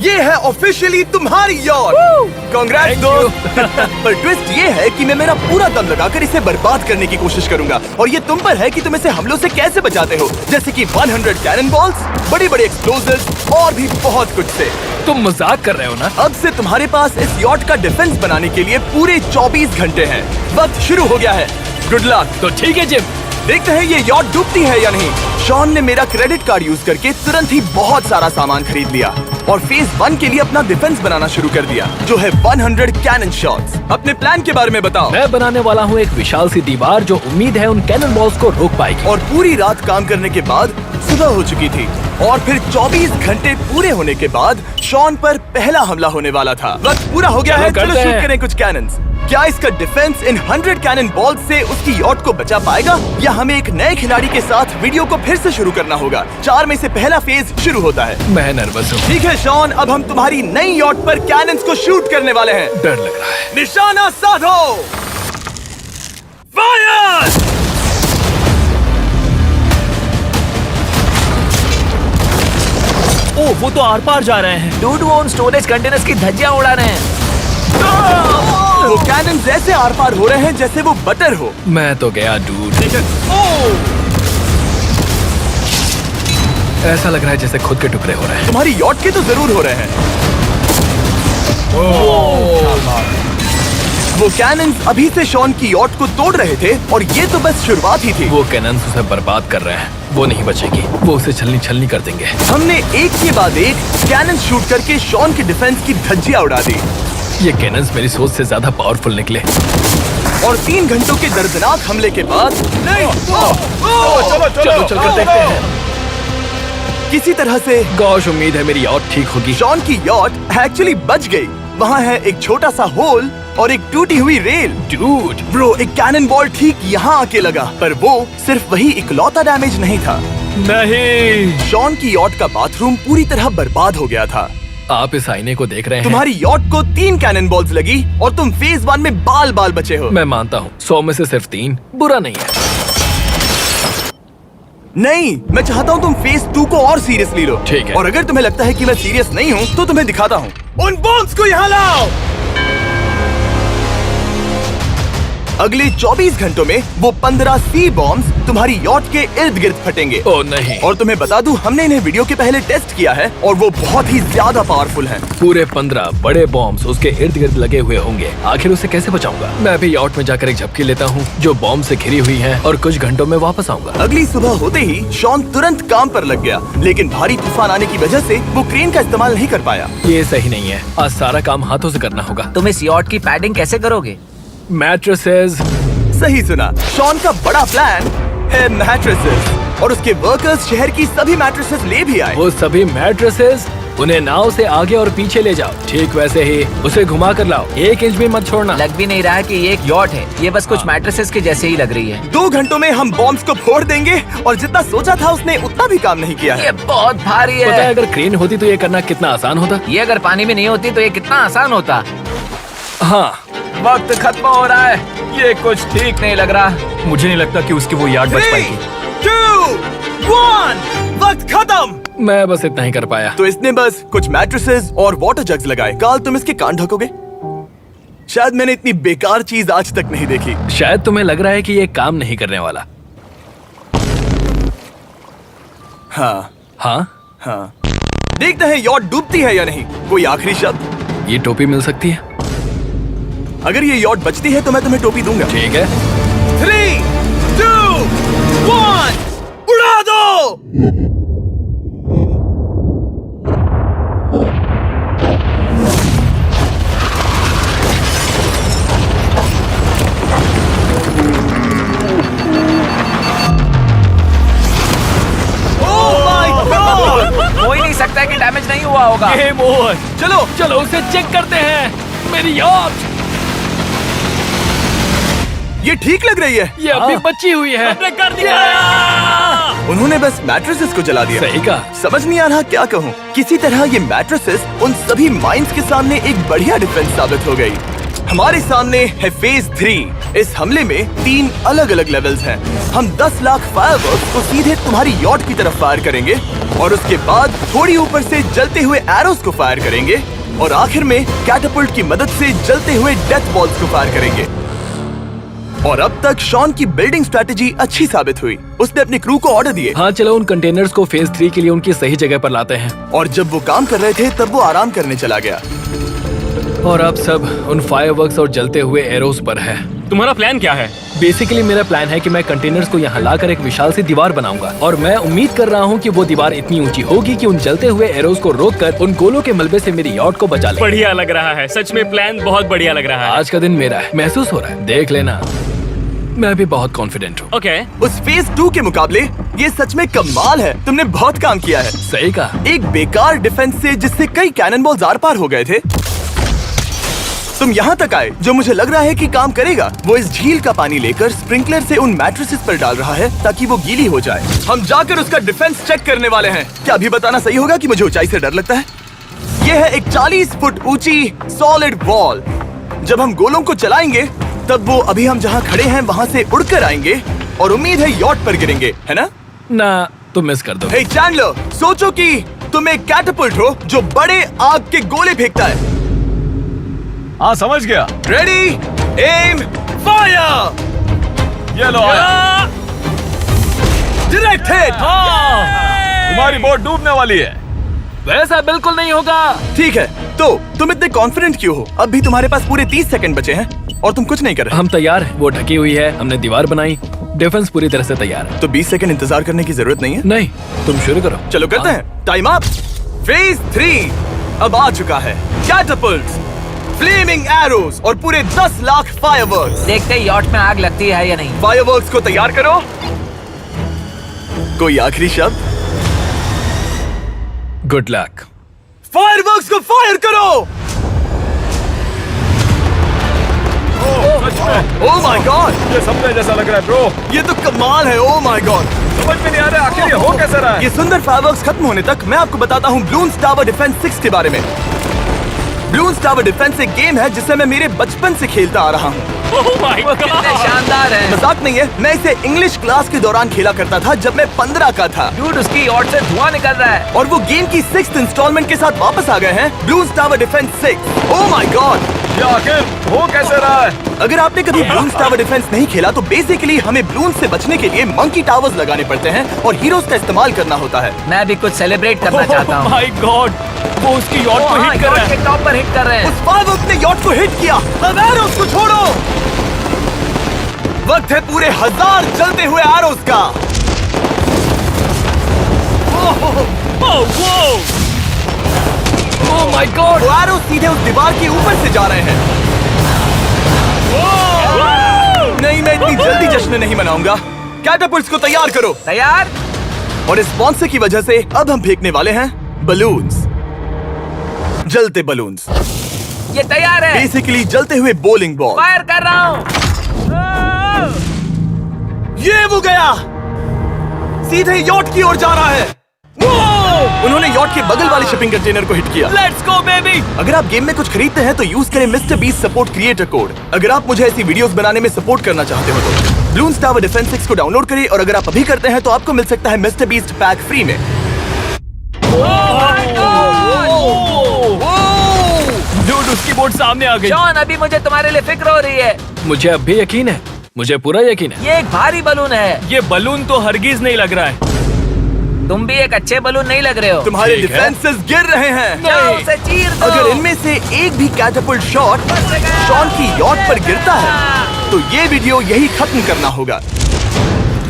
ये है ऑफिशियली तुम्हारी यॉट। कांग्रेट्स दोस्त। पर ट्विस्ट ये है कि मैं मेरा पूरा दम लगाकर इसे बर्बाद करने की कोशिश करूंगा और ये तुम पर है कि तुम इसे हमलों से कैसे बचाते हो, जैसे कि 100 कैनन बॉल्स, बड़ी बड़ी एक्सप्लोजिव्स और भी बहुत कुछ से। तुम मजाक कर रहे हो ना? अब से तुम्हारे पास इस यॉट का डिफेंस बनाने के लिए पूरे 24 घंटे हैं। वक्त शुरू हो गया है। Good luck. तो ठीक है जिम, देखते हैं ये यॉट डूबती है या नहीं। शॉन ने मेरा क्रेडिट कार्ड यूज करके तुरंत ही बहुत सारा सामान खरीद लिया और फेज 1 के लिए अपना डिफेंस बनाना शुरू कर दिया, जो है 100 कैनन शॉट्स। अपने प्लान के बारे में बताओ। मैं बनाने वाला हूँ एक विशाल सी दीवार जो उम्मीद है उन कैनन बॉल्स को रोक पाएगी। और पूरी रात काम करने के बाद सुबह हो चुकी थी और फिर 24 घंटे पूरे होने के बाद शॉन पर पहला हमला होने वाला था। वक्त पूरा हो गया है, चलो शूट करें कुछ कैनन्स। क्या इसका डिफेंस इन 100 कैनन बॉल्स से उसकी यॉट को बचा पाएगा या हमें एक नए खिलाड़ी के साथ वीडियो को फिर से शुरू करना होगा? 4 में से पहला फेज शुरू होता है। मैं नर्वस हूँ। ठीक है शॉन, अब हम तुम्हारी नई यॉट पर कैनन्स को शूट करने वाले हैं। डर लग रहा है। निशाना साधो। फायर! ओह, वो तो आर पार जा रहे हैं। डूड, वो उन स्टोरेज कंटेनर्स की धज्जियां उड़ा रहे हैं। वो कैनन जैसे आर पार हो रहे हैं जैसे वो बटर हो। मैं तो गया डूड। ऐसा लग रहा है जैसे खुद के टुकड़े हो रहे हैं। तुम्हारी यॉट के तो जरूर हो रहे हैं। वो कैनन्स अभी से शॉन की यॉट को तोड़ रहे थे और ये तो बस शुरुआत ही थी। वो कैनन्स उसे बर्बाद कर रहे हैं। वो नहीं बचेगी, वो उसे छलनी छलनी कर देंगे। हमने एक के बाद एक कैनन शूट करके शॉन के डिफेंस की धज्जियां उड़ा दी। ये कैनन्स मेरी सोच से ज्यादा पावरफुल निकले। और 3 घंटों के दर्दनाक हमले के बाद चलो चलकर देखते हैं। किसी तरह से गॉश, उम्मीद है मेरी यॉट ठीक होगी। शॉन की यॉट एक्चुअली बच गई। वहाँ है एक छोटा सा होल और एक टूटी हुई रेल। डूड, ब्रो, एक कैनन बॉल ठीक यहाँ आके लगा, पर वो सिर्फ वही इकलौता डैमेज नहीं था। नहीं। शॉन की यॉट का बाथरूम पूरी तरह बर्बाद हो गया था। आप इस आईने को देख रहे हैं? तुम्हारी यॉट को 3 कैनन बॉल्स लगी और तुम फेज 1 में बाल बाल बचे हो। मैं मानता हूँ 100 में से सिर्फ 3 बुरा नहीं है। नहीं, मैं चाहता हूँ तुम फेज 2 को और सीरियसली लो। ठीक है। और अगर तुम्हें लगता है कि मैं सीरियस नहीं हूँ तो तुम्हें दिखाता हूँ। उन बॉम्ब्स को यहाँ लाओ। अगले 24 घंटों में वो 15 सी बॉम्ब्स तुम्हारी यॉट के इर्द गिर्द फटेंगे। ओह नहीं। और तुम्हें बता दूं, हमने इन्हें वीडियो के पहले टेस्ट किया है और वो बहुत ही ज्यादा पावरफुल हैं। पूरे 15 बड़े बॉम्ब्स उसके इर्द गिर्द लगे हुए होंगे। आखिर उसे कैसे बचाऊंगा? मैं भी यॉट में जाकर एक झपकी लेता हूँ जो बॉम्ब से घिरी हुई है और कुछ घंटों में वापस आऊंगा। अगली सुबह होते ही शॉन तुरंत काम पर लग गया, लेकिन भारी तूफान आने की वजह से वो क्रेन का इस्तेमाल नहीं कर पाया। ये सही नहीं है। आज सारा काम हाथों से करना होगा। तुम इस यॉट की पैडिंग कैसे करोगे? मैट्रेसेस। सही सुना, शॉन का बड़ा प्लान है मैट्रेसेस और उसके वर्कर्स शहर की सभी मैट्रेसेस ले भी आए। वो सभी मैट्रेसेस उन्हें नाव से आगे और पीछे ले जाओ। ठीक वैसे ही उसे घुमा कर लाओ। 1 इंच भी मत छोड़ना। लग भी नहीं रहा है कि ये एक यॉट है। ये बस कुछ मैट्रेसेस के जैसे ही लग रही है। 2 घंटों में हम बॉम्ब्स को फोड़ देंगे और जितना सोचा था उसने उतना भी काम नहीं किया है। ये बहुत भारी पता है है। अगर क्रेन होती तो ये करना कितना आसान होता। ये अगर पानी में नहीं होती तो ये कितना आसान होता। हाँ, वक्त खत्म हो रहा है। ये कुछ ठीक नहीं लग रहा। मुझे नहीं लगता कि उसकी वो याद बच 3, पाएगी। 2, 1, वक्त खत्म। मैं बस इतना ही कर पाया। तो इसने बस कुछ मैट्रेसेस और वाटर जग्स लगाए। काल, तुम इसके कान ढकोगे? शायद मैंने इतनी बेकार चीज आज तक नहीं देखी। शायद तुम्हें लग रहा है कि ये काम नहीं करने वाला। हाँ हाँ, हाँ, देखते हैं यॉट डूबती है या नहीं। कोई आखिरी शब्द? ये टोपी मिल सकती है। अगर ये यॉट बचती है तो मैं तुम्हें टोपी दूंगा। ठीक है। 3, 2, 1, उड़ा दो। हो ही नहीं सकता है कि डैमेज नहीं हुआ होगा। Game over. चलो चलो उसे चेक करते हैं। मेरी यॉट ये ठीक लग रही है। ये अभी बची हुई है। हमने कर दिया। उन्होंने बस मैट्रेसेस को जला दिया। सही कहा। समझ नहीं आ रहा क्या कहूँ। किसी तरह ये मैट्रेसेस उन सभी माइंस के सामने एक बढ़िया डिफेंस साबित हो गई। हमारे सामने है फेज 3। इस हमले में 3 अलग अलग लेवल्स हैं। हम 10 लाख फायरवर्क्स को सीधे तुम्हारी यॉट की तरफ फायर करेंगे और उसके बाद थोड़ी ऊपर से जलते हुए एरोस को फायर करेंगे और आखिर में कैटापल्ट की मदद से जलते हुए डेथ बॉल्स को फायर करेंगे। और अब तक शॉन की बिल्डिंग स्ट्रेटेजी अच्छी साबित हुई। उसने अपने क्रू को ऑर्डर दिए। हाँ चलो उन कंटेनर्स को फेज 3 के लिए उनकी सही जगह पर लाते हैं। और जब वो काम कर रहे थे तब वो आराम करने चला गया। और अब सब उन फायरवर्क्स और जलते हुए एरोस पर है। तुम्हारा प्लान क्या है? बेसिकली मेरा प्लान है कि मैं कंटेनर्स को यहाँ लाकर एक विशाल सी दीवार बनाऊंगा और मैं उम्मीद कर रहा हूँ कि वो दीवार इतनी ऊंची होगी कि उन जलते हुए एरोस को रोककर उन गोलों के मलबे से मेरी यॉट को बचा ले। बढ़िया लग रहा है, सच में प्लान बहुत बढ़िया लग रहा है। आज का दिन मेरा है, महसूस हो रहा है, देख लेना। मैं भी बहुत कॉन्फिडेंट हूँ। ओके। उस फेज 2 के मुकाबले ये सच में कमाल है। तुमने बहुत काम किया है। सही कहा। एक बेकार डिफेंस से जिससे कई कैनन बॉल्स आर पार हो गए थे, तुम यहाँ तक आए। जो मुझे लग रहा है कि काम करेगा, वो इस झील का पानी लेकर स्प्रिंकलर से उन मैट्रेसेस पर डाल रहा है ताकि वो गीली हो जाए। हम जाकर उसका डिफेंस चेक करने वाले हैं। क्या अभी बताना सही होगा कि मुझे ऊंचाई से डर लगता है? ये है एक 40 फुट ऊंची सॉलिड वॉल। जब हम गोलों को चलाएंगे तब वो अभी हम जहाँ खड़े हैं वहाँ से उड़कर आएंगे और उम्मीद है यॉट पर गिरेंगे, है ना? ना तुम मिस कर दो। हे चैंडलर, सोचो कि तुम एक कैटापल्ट हो जो बड़े आग के गोले फेंकता है। हाँ समझ गया। Ready, aim, fire. ये लो आया। Direct hit. तुम्हारी बोट डूबने वाली है। वैसा बिल्कुल नहीं होगा। ठीक है, तो तुम इतने कॉन्फिडेंट क्यों हो? अब भी तुम्हारे पास पूरे 30 सेकंड बचे हैं और तुम कुछ नहीं कर रहे। हम तैयार हैं। वो ढकी हुई है, हमने दीवार बनाई, डिफेंस पूरी तरह से तैयार है। तो 20 सेकंड इंतजार करने की जरूरत नहीं है। नहीं, तुम शुरू करो। चलो करते हैं। Time up. फेज 3 अब आ चुका है। कैटापल्ट्स, फ्लेमिंग एरोस और पूरे 10 लाख फायरवर्क्स। देखते ही यॉट में आग लगती है या नहीं। फायरवर्क्स को तैयार करो। कोई आखिरी शब्द? Good luck. फायरवर्क्स को फायर करो। ओह माय गॉड, ये सपने जैसा लग रहा है ब्रो। ये तो कमाल है। ओह माय गॉड, समझ में नहीं आ रहा आखिर ये हो कैसे रहा है। ये सुंदर फायरवर्क्स खत्म होने तक मैं आपको बताता हूँ ब्लून्स टावर डिफेंस 6 के बारे में। ब्लून्स टावर डिफेंस एक गेम है जिसे मैं मेरे बचपन से खेलता आ रहा हूँ। ओह माय कितने गॉड। शानदार है। मजाक नहीं है, मैं इसे इंग्लिश क्लास के दौरान खेला करता था जब मैं 15 का था। डूड, उसकी यॉट से धुआं निकल रहा है। और वो गेम की 6th इंस्टॉलमेंट के साथ वापस आ गए हैं, balloons tower defence 6। Oh my God, ये आखिर हो कैसे रहा है। अगर आपने कभी ब्लून्स टावर डिफेंस नहीं खेला तो बेसिकली हमें ब्लून्स से बचने के लिए मंकी टावर्स लगाने पड़ते हैं और हीरोज का इस्तेमाल करना होता है। मैं भी कुछ सेलिब्रेट करना चाहता हूँ। माय गॉड, वो उसकी यॉट को हिट कर रहा यॉट है। के टॉप पर हिट कर रहे हैं। उस फायरवर्क ने यॉट को हिट किया। अब एरोस को छोड़ो। वक्त है पूरे 1000 जलते हुए एरोस का। Oh my God. वो एरोस सीधे उस दीवार के ऊपर से जा रहे हैं। नहीं, मैं इतनी जल्दी जश्न नहीं मनाऊंगा। कैटापल्ट्स को तैयार करो। तैयार। और इस स्पॉन्सर की वजह से अब हम फेंकने वाले हैं बलून्स, जलते बलून्स। ये तैयार है। बेसिकली जलते हुए बोलिंग बॉल। फायर कर रहा हूँ। ये वो गया, सीधे यॉट की ओर जा रहा है। उन्होंने यॉट के बगल वाले शिपिंग कंटेनर को हिट किया। Let's go baby. अगर आप गेम में कुछ खरीदते हैं तो यूज करें mister beast support creator code. अगर आप मुझे ऐसी वीडियोस बनाने में सपोर्ट करना चाहते हो तो ब्लून्स टावर डिफेंस 6 को डाउनलोड करें और अगर आप अभी करते हैं तो आपको मिल सकता है मिस्टर बीस्ट पैक फ्री में। डूड, उसकी बोट सामने आ गई। जॉन, अभी मुझे तुम्हारे लिए फिक्र हो रही है। मुझे अब भी यकीन है, मुझे पूरा यकीन है। ये एक भारी बलून है। ये बलून तो हरगिज नहीं लग रहा है। तुम भी एक अच्छे बलून नहीं लग रहे हो। तुम्हारे ठीक है। डिफेंसेस गिर रहे हैं। जाओ उसे चीर दो। अगर इनमें से एक भी कैटापल्ट शॉट शॉन की यॉट पर गिरता है तो ये वीडियो यही खत्म करना होगा।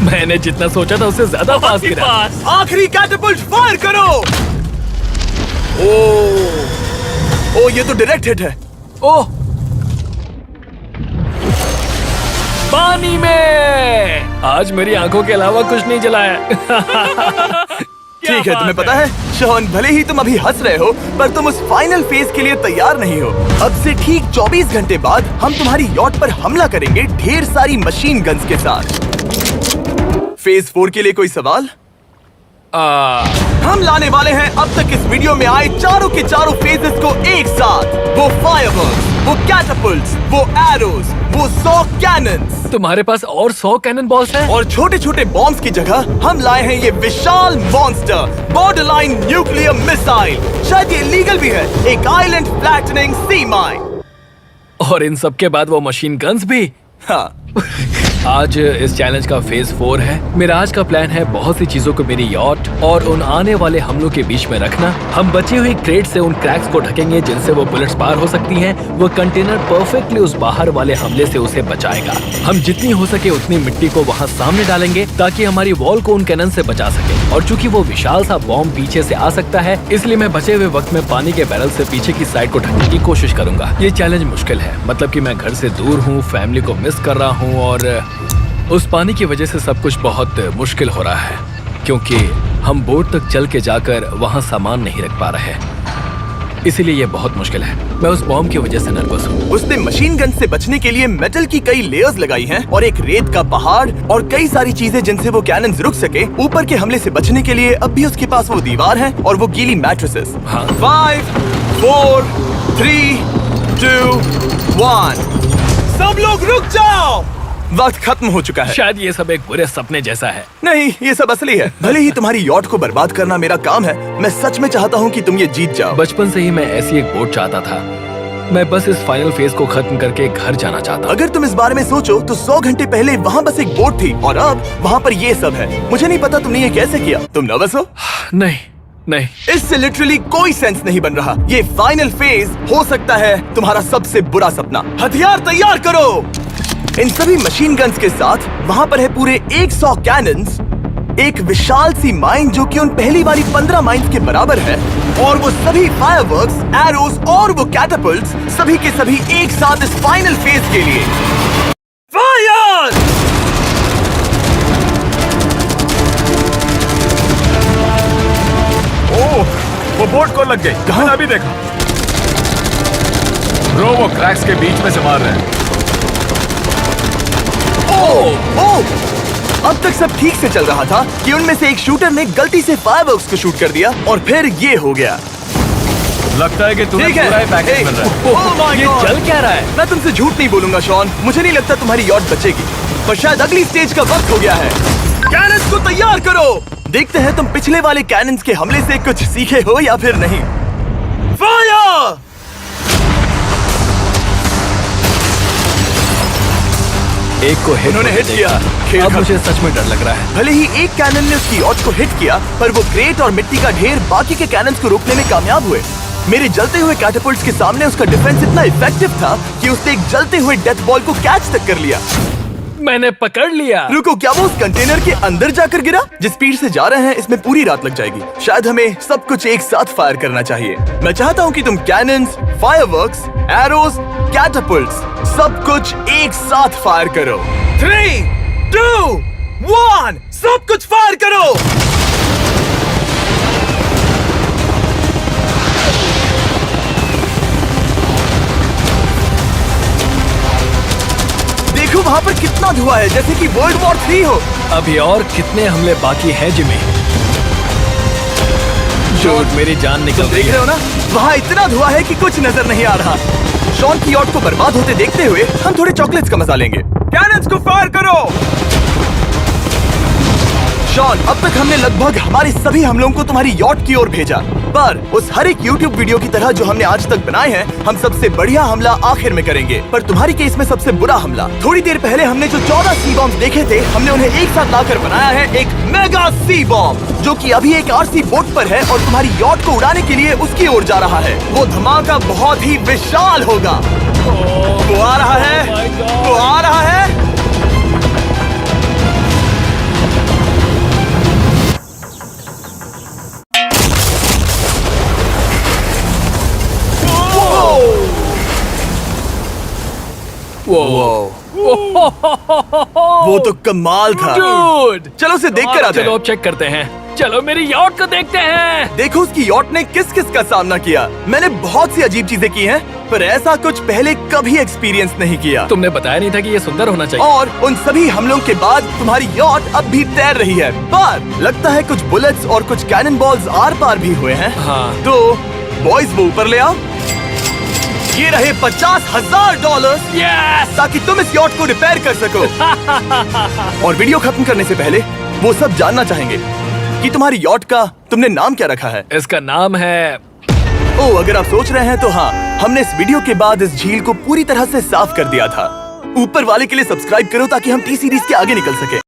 मैंने जितना सोचा था उससे ज्यादा पास गिरा। आखिरी कैटापल्ट फायर करो। ओ ये तो डायरेक्ट हिट है। ओह, पानी में। आज मेरी आंखों के अलावा कुछ नहीं जलाया। ठीक है, तुम्हें पता है शॉन, भले ही तुम अभी हंस रहे हो पर तुम उस फाइनल फेज के लिए तैयार नहीं हो। अब से ठीक 24 घंटे बाद हम तुम्हारी यॉट पर हमला करेंगे ढेर सारी मशीन गन्स के साथ। फेज 4 के लिए कोई सवाल? हम लाने वाले हैं अब तक इस वीडियो में आए चारों के चारों फेजेस को एक साथ। वो फायरवर्क्स, वो कैटअपल्ट्स, वो एरोज, वो 100 कैनन्स। तुम्हारे पास और 100 कैनन बॉल्स हैं? और छोटे छोटे बॉम्ब्स की जगह हम लाए हैं ये विशाल मॉन्स्टर बॉर्डरलाइन न्यूक्लियर मिसाइल। शायद ये लीगल भी है, एक आइलैंड फ्लैटनिंग सी माइन। और इन सब के बाद वो मशीन गन्स भी। हाँ, आज इस चैलेंज का फेज 4 है। मेरा आज का प्लान है बहुत सी चीजों को मेरी यॉट और उन आने वाले हमलों के बीच में रखना। हम बची हुई क्रेट से उन क्रैक्स को ढकेंगे जिनसे वो बुलेट्स पार हो सकती हैं। वो कंटेनर परफेक्टली उस बाहर वाले हमले से उसे बचाएगा। हम जितनी हो सके उतनी मिट्टी को वहाँ सामने डालेंगे ताकि हमारी वॉल को उन कैनन से बचा सके। और चूंकि वो विशाल सा बॉम्ब पीछे से आ सकता है, इसलिए मैं बचे हुए वक्त में पानी के बैरल से पीछे की साइड को ढकने की कोशिश करूंगा। ये चैलेंज मुश्किल है, मतलब कि मैं घर से दूर हूँ, फैमिली को मिस कर रहा हूँ और उस पानी की वजह से सब कुछ बहुत मुश्किल हो रहा है क्योंकि हम बोट तक चल के जाकर वहाँ सामान नहीं रख पा रहे। इसीलिए ये बहुत मुश्किल है। मैं उस बॉम्ब की वजह से नर्वस हूँ। उसने मशीन गन से बचने के लिए मेटल की कई लेयर्स लगाई हैं और एक रेत का पहाड़ और कई सारी चीजें जिनसे वो कैनन्स रुक सके। ऊपर के हमले से बचने के लिए अब भी उसके पास वो दीवार है और वो गीली मैट्रेसेस। हाँ। 5, 4, 3, 2, 1। सब लोग रुक जाओ, वक्त खत्म हो चुका है। शायद ये सब एक बुरे सपने जैसा है। नहीं, ये सब असली है। भले ही तुम्हारी यॉट को बर्बाद करना मेरा काम है, मैं सच में चाहता हूँ कि तुम ये जीत जाओ। बचपन से ही मैं ऐसी एक बोट चाहता था। मैं बस इस फाइनल फेज को खत्म करके घर जाना चाहता। अगर तुम इस बारे में सोचो तो 100 घंटे पहले वहाँ बस एक बोट थी और अब वहाँ पर ये सब है। मुझे नहीं पता तुमने ये कैसे किया। तुम नर्वस हो? नहीं नहीं, इससे लिटरली कोई सेंस नहीं बन रहा। ये फाइनल फेज हो सकता है तुम्हारा सबसे बुरा सपना। हथियार तैयार करो। इन सभी मशीन गन्स के साथ वहाँ पर है पूरे 100 कैनन्स, एक विशाल सी माइन जो कि उन पहली वाली 15 माइन्स के बराबर है, और वो सभी फायरवर्क्स, एरोज और वो कैटअपल्ट्स सभी के सभी एक साथ इस फाइनल फेज के लिए। फायर! ओह, वो बोट को लग गई। कहाँ? मैंने अभी देखा। ब्रो, वो क्रैक्स के बीच में से मार रहे हैं। अब तक सब ठीक से चल रहा था कि उनमें से एक शूटर ने गलती से फायरवर्क्स को शूट कर दिया और फिर ये हो गया। लगता है कि तुम्हें ठीक है। पूरा ही पैकेज मिल रहा है। Oh my ये God! चल क्या रहा है? मैं तुमसे झूठ नहीं बोलूंगा शॉन, मुझे नहीं लगता तुम्हारी यॉट बचेगी, पर शायद अगली स्टेज का वक्त हो गया है। कैनन्स को तैयार करो। देखते हैं तुम पिछले वाले कैनन्स के हमले से कुछ सीखे हो या फिर नहीं। फायर! एक को इन्होंने हिट किया। खेल अब खत्म। मुझे सच में डर लग रहा है। भले ही एक कैनन ने उसकी यॉट को हिट किया, पर वो क्रेट और मिट्टी का ढेर बाकी के कैनन्स को रोकने में कामयाब हुए। मेरे जलते हुए कैटअपल्ट्स के सामने उसका डिफेंस इतना इफेक्टिव था कि उसने एक जलते हुए डेथ बॉल को कैच तक कर लिया। मैंने पकड़ लिया। रुको, क्या वो उस कंटेनर के अंदर जाकर गिरा? जिस स्पीड से जा रहे हैं इसमें पूरी रात लग जाएगी। शायद हमें सब कुछ एक साथ फायर करना चाहिए। मैं चाहता हूँ कि तुम कैनन्स, फायरवर्क्स, एरोज, कैटअपल्ट्स सब कुछ एक साथ फायर करो। 3, 2, 1, सब कुछ फायर करो। देखो वहाँ पर कितना धुआं है, जैसे कि वर्ल्ड वॉर 3 हो। अभी और कितने हमले बाकी हैं जिमी? शॉट, मेरी जान निकल तुम रही देख रहे है। हो ना, वहाँ इतना धुआं है कि कुछ नजर नहीं आ रहा। शॉन की यॉट को बर्बाद होते देखते हुए हम थोड़े चॉकलेट्स का मजा लेंगे। कैनन्स को फायर करो। शॉन, अब तक हमने लगभग हमारे सभी हमलों को तुम्हारी यॉट की ओर भेजा, पर उस हर एक YouTube वीडियो की तरह जो हमने आज तक बनाए हैं, हम सबसे बढ़िया हमला आखिर में करेंगे। पर तुम्हारी केस में सबसे बुरा हमला। थोड़ी देर पहले हमने जो 14 सी बॉम्ब देखे थे, हमने उन्हें एक साथ लाकर बनाया है एक मेगा सी बॉम्ब, जो कि अभी एक RC बोट पर है और तुम्हारी यॉट को उड़ाने के लिए उसकी ओर जा रहा है। वो धमाका बहुत ही विशाल होगा। वो आ रहा है, वो आ रहा है। वो तो कमाल था। Dude! चलो उसे देखकर आते चलो हैं। अब चेक करते हैं। चलो मेरी यॉट को देखते हैं। देखो उसकी यॉट ने किस किस का सामना किया। मैंने बहुत सी अजीब चीजें की हैं, पर ऐसा कुछ पहले कभी एक्सपीरियंस नहीं किया। तुमने बताया नहीं था कि ये सुंदर होना चाहिए। और उन सभी हमलों के बाद तुम्हारी यॉट अब भी तैर रही है, पर लगता है कुछ बुलेट्स और कुछ कैनन बॉल्स आर पार भी हुए हैं। हाँ। तो बॉयज वो ऊपर ले आओ। ये रहे $50,000 यस! ताकि तुम इस यॉट को रिपेयर कर सको। और वीडियो खत्म करने से पहले वो सब जानना चाहेंगे कि तुम्हारी यॉट का तुमने नाम क्या रखा है। इसका नाम है ओह, अगर आप सोच रहे हैं तो हाँ, हमने इस वीडियो के बाद इस झील को पूरी तरह से साफ कर दिया था। ऊपर वाले के लिए सब्सक्राइब करो ताकि हम टी सीरीज के आगे निकल सके।